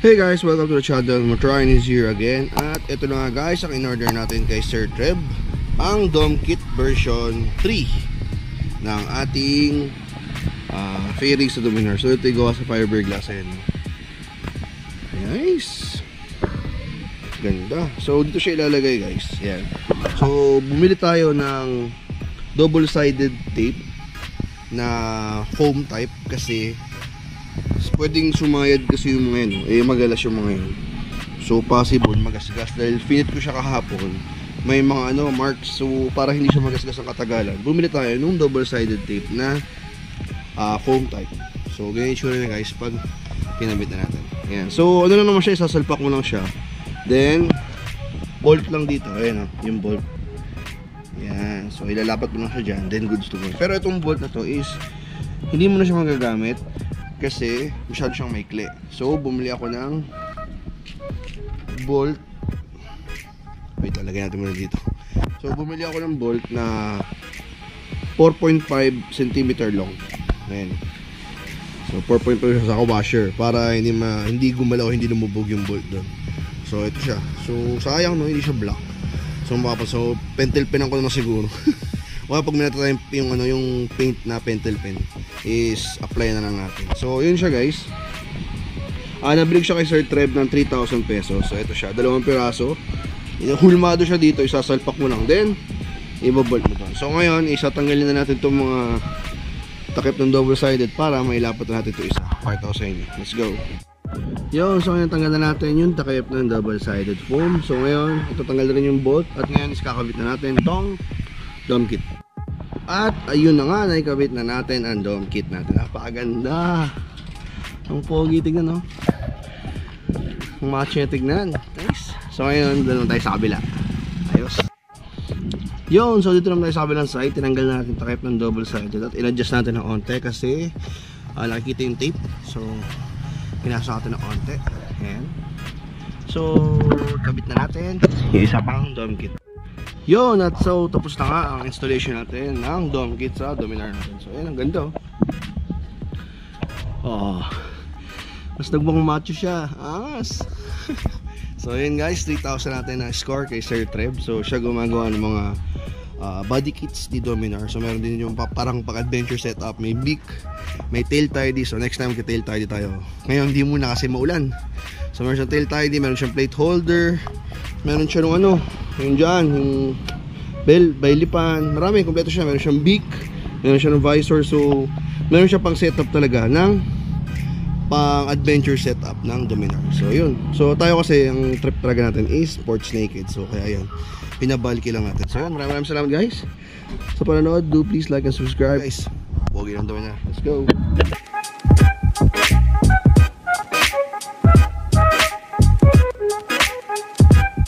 Hey guys, welcome to the channel. Motorine is here again. At ito na nga guys, ang in-order natin kay Sir Treb, ang Dome Kit version 3 ng ating fairings sa Dominar. So ito gawa sa fiberglass. Nice, ganda. So dito siya ilalagay guys. Yan. So bumili tayo ng double-sided tape na foam type kasi pwedeng sumayad kasi yung mga yun, magalas yung mga yun. So possible magasgas dahil finit ko siya kahapon. May mga marks, so para hindi siya magasgas ang katagalan, bumili tayo nung double-sided tape na foam type. So ganyan yung sure na guys pag kinabit na natin. Ayan. So ano lang naman siya, isasalpak mo lang siya. Then bolt lang dito, ayan yung bolt. Ayan. So ilalapat mo lang siya dyan, then goods to go. Pero itong bolt na to is hindi mo na siya magagamit kasi masyado siyang maikli. So bumili ako ng bolt. Wait, lagyan natin muna dito. So bumili ako ng bolt na 4.5 cm long. Ayan. So 4.5 sa washer para hindi gumalaw, hindi lumubog yung bolt doon. So ito siya. So sayang no, hindi siya black. So so pentel pen ko na siguro. O pag minata tayo yung paint na pentel pen is apply na lang natin. So yun siya guys. Nabili ko siya kay Sir Treb ng 3,000 pesos. So ito siya, dalawang piraso. Hulmado siya dito, isasalpak mo lang, then ibabolt mo doon. So ngayon, isatanggalin na natin itong mga takip ng double-sided para mailapat natin ito isa. Pakita ko sa inyo. Let's go. Yun, so ngayon tanggal na natin yung takip ng double-sided foam. So ngayon, ito tanggal na rin yung bolt. At ngayon is kakabit na natin itong Dome Kit. At ayun na nga, naikabit na natin ang Dome Kit natin. Napakaganda. Ang pogi, tignan no. Ang match niya tignan. Nice. So ngayon, doon tayo sa kabila. Ayos. Yun, so dito naman tayo sa kabilang side. Tinanggal na natin takip ng double-sided at in-adjust natin ng onte kasi nakikita yung tape. So pinasok natin ng onte. Ayan. So kabit na natin yung isa pang Dome Kit. Yun, at so tapos na nga ang installation natin ng Dome Kit sa Dominar natin. So ayan, ang ganda oh. Mas nagbang macho siya. Angas. So yun guys, 3,000 natin na score kay Sir Treb. So siya gumagawa ng mga body kits di Dominar. So meron din yung parang pang-adventure setup. May beak, may tail tidy. So next time tail tidy tayo. Ngayon hindi muna kasi maulan. So meron siyang tail tidy, meron siyang plate holder, meron siya nung yung dyan, yung bell, baylipan. Marami, kompleto siya. Meron siyang beak, meron siya ng visor. So meron siya pang setup talaga ng pang adventure setup ng Dominar. So yun. So tayo kasi ang trip talaga natin is sports naked. So kaya yun, pinabalki lang natin. So yun, maraming salamat guys sa panonood. Do please like and subscribe guys. Pogi lang Dominar. Let's go.